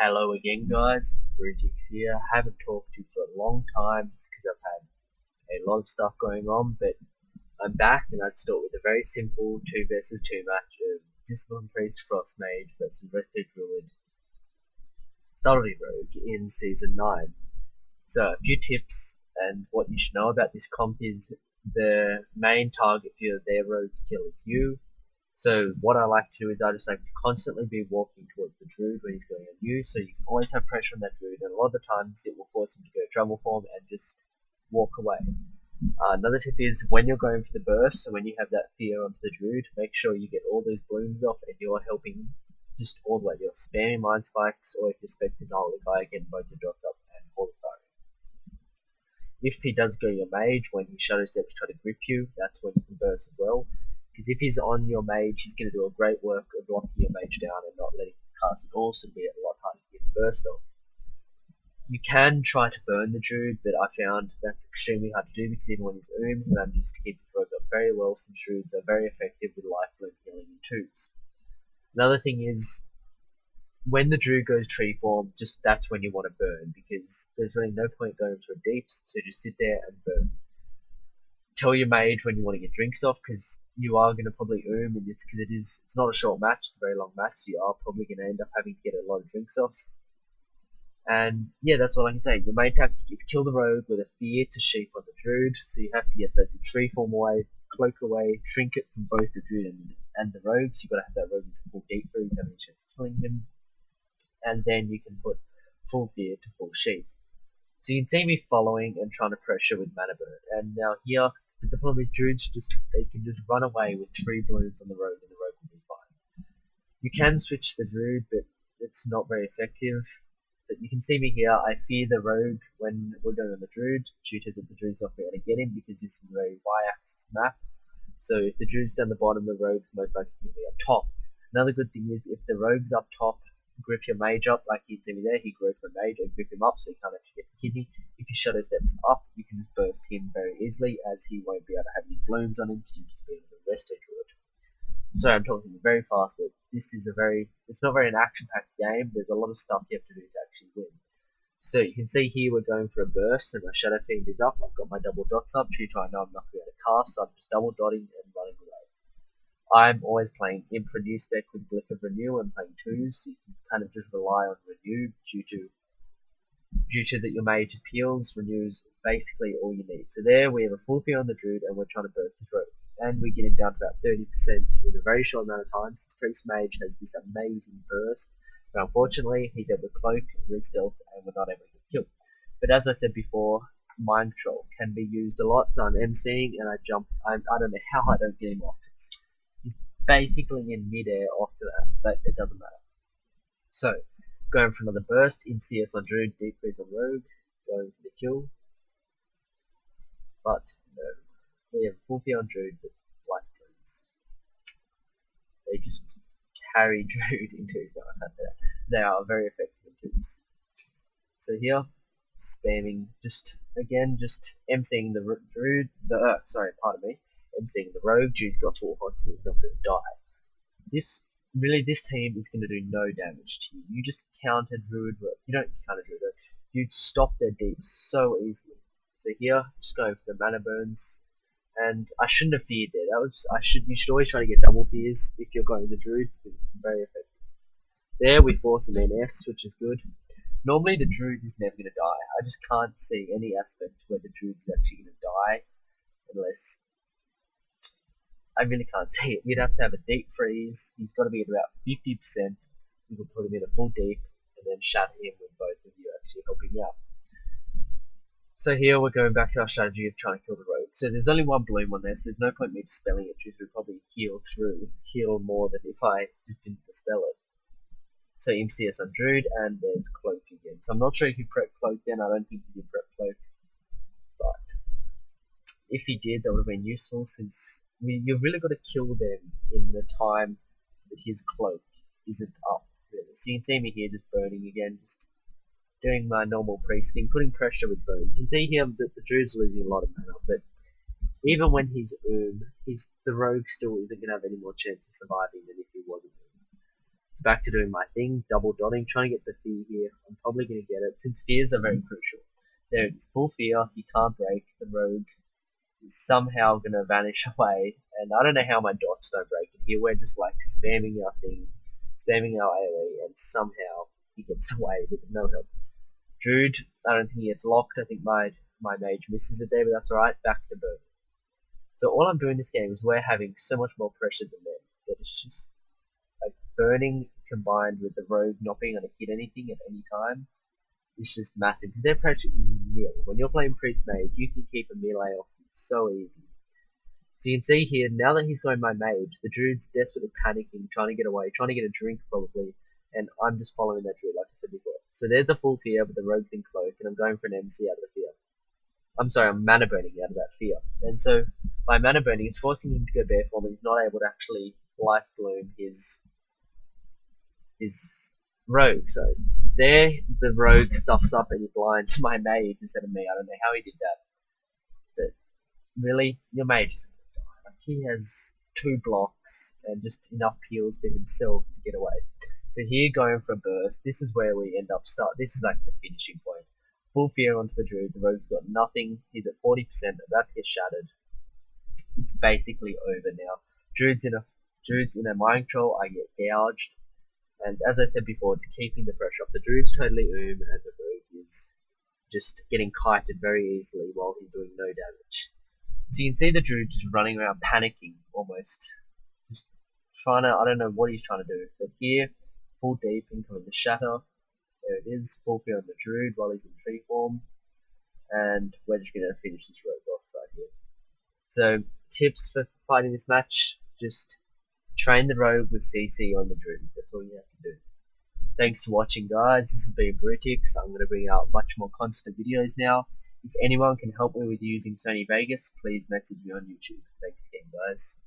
Hello again, guys. It's Brigix here. I haven't talked to you for a long time just because I've had a lot of stuff going on, but I'm back and I'd start with a very simple 2 versus 2 match of Discipline Priest Frost Mage versus Resto Druid Rogue in Season 9. So, a few tips and what you should know about this comp is the main target for their rogue to kill is you. So what I like to do is I just like to constantly be walking towards the druid when he's going on you, so you can always have pressure on that druid, and a lot of the times it will force him to go trouble form and just walk away. Another tip is when you're going for the burst, so when you have that fear onto the druid, make sure you get all those blooms off and you're helping just all the way. You're spamming mind spikes, or if you're expecting to hold the guy, getting both your dots up and hold the fire. If he does go your mage, when he shadow steps try to grip you, that's when you can burst as well. Because if he's on your mage, he's going to do a great work of locking your mage down and not letting him cast at all, so it'll be a lot harder to get the burst off. You can try to burn the druid, but I found that's extremely hard to do because even when he's he manages to keep his rogue up very well, since druids are very effective with life bloom healing in 2s. Another thing is, when the druid goes tree form, just that's when you want to burn, because there's really no point going for deeps, so just sit there and burn. Tell your mage when you want to get drinks off, because you are going to probably in this, because it's not a short match, it's a very long match, so you are probably going to end up having to get a lot of drinks off. And yeah, that's all I can say. Your main tactic is kill the rogue with a fear to sheep on the druid, so you have to get those tree form away, cloak away, trinket from both the druid and the rogue, so you've got to have that rogue into full deep freeze, having a chance of killing him, and then you can put full fear to full sheep. So you can see me following and trying to pressure with mana burn, and now here, but the problem is druids they can just run away with 3 balloons on the rogue and the rogue will be fine. You can switch the druid, but it's not very effective. But you can see me here, I fear the rogue when we're going on the druid, due to that the druid's not going to get him because this is a very y-axis map. So if the druid's down the bottom, the rogue's most likely going to be up top. Another good thing is if the rogue's up top, grip your mage up, like you can see me there, he grows my mage and grip him up so he can't actually get the kidney. If he shadow steps up, you can just burst him very easily, as he won't be able to have any blooms on him because you just be able to Resto Druid. Sorry, I'm talking very fast, but this is it's not very an action-packed game. There's a lot of stuff you have to do to actually win. So you can see here we're going for a burst, and my Shadow Fiend is up. I've got my double dots up due to I know I'm not going to cast, so I'm just double dotting and running away. I'm always playing Imp Renew spec with Glyph of Renew and playing 2s, so you can kind of just rely on Renew due to that your mage just peels. Renew's basically all you need. So there we have a full fear on the druid and we're trying to burst his rogue. And we're getting down to about 30% in a very short amount of time, since Priest Mage has this amazing burst. But unfortunately he's able to cloak, re-stealth, and we're not able to get killed. But as I said before, mind control can be used a lot, so I'm MCing and I jump. I don't know how I don't get him off. He's basically in mid-air after that, but it doesn't matter. So, going for another burst, MCS on druid, deep freeze on rogue, going for the kill. But no, we have full fear on druid with life blooms. They just carry druid into his life. They are very effective in 2s. So here, spamming, just MCing the druid, MCing the rogue. Druid's got 4 hots, so he's not going to die. This team is going to do no damage to you. You just counter druid rogue. You don't counter druid rogue. You'd stop their deeps so easily. So here, just going for the mana burns, and I shouldn't have feared there. You should always try to get double fears if you're going the druid, because it's very effective. There we force an NS, which is good. Normally the druid is never going to die. I just can't see any aspect where the druid's actually going to die, unless I really can't see it. You'd have to have a deep freeze. He's got to be at about 50%. You can put him in a full deep and then shatter him with both of you actually helping out. So here we're going back to our strategy of trying to kill the rogue. So there's only 1 bloom on this. There's no point in me dispelling it, because we'd probably heal more than if I just didn't dispel it. So MCS on druid, and there's cloak again. So I'm not sure if you prep cloak then. I don't think he did prep cloak, but if he did, that would have been useful, since you've really got to kill them in the time that his cloak isn't up, really. So you can see me here just burning again, just doing my normal priest thing, putting pressure with burns. You can see here that the druid's losing a lot of mana, but even when he's the rogue still isn't going to have any more chance of surviving than if he wasn't. So back to doing my thing, double dotting, trying to get the fear here. I'm probably going to get it, since fears are very crucial. There it's full fear, he can't break, the rogue is somehow going to vanish away, and I don't know how my dots don't break it here. We're just like spamming our thing, spamming our AoE, and somehow he gets away with no help. Druid, I don't think he gets locked. I think my mage misses it there, but that's alright. Back to burn. So all I'm doing this game is we're having so much more pressure than them that it's just like burning combined with the rogue not being able to hit anything at any time. It's just massive because their pressure is nil. When you're playing Priest Mage, you can keep a melee off so easy. So you can see here, now that he's going my mage, the druid's desperately panicking, trying to get away, trying to get a drink probably, and I'm just following that druid like I said before. So there's a full fear, but the rogue's in cloak, and I'm going for an MC out of the fear. I'm sorry, I'm mana burning out of that fear. And so by mana burning, it's forcing him to go bare form, and he's not able to actually life bloom his rogue. So there, the rogue stuffs up and he blinds my mage instead of me. I don't know how he did that, but really, your mage isn't going to die. Like, he has 2 blocks and just enough peels for himself to get away. So here, going for a burst, this is where we end up this is like the finishing point. Full fear onto the druid, the rogue's got nothing, he's at 40%, about to get shattered. It's basically over now. Druid's in a mind control, I get gouged. And as I said before, it's keeping the pressure up. The druid's totally and the rogue is just getting kited very easily while he's doing no damage. So you can see the druid just running around panicking almost. Just trying to, I don't know what he's trying to do. But here, full deep, incoming the shatter. There it is, full fear on the druid while he's in tree form. And we're just going to finish this rogue off right here. So, tips for fighting this match, just train the rogue with CC on the druid. That's all you have to do. Thanks for watching, guys. This has been Brutix. I'm going to bring out much more constant videos now. If anyone can help me with using Sony Vegas, please message me on YouTube. Thanks again, guys.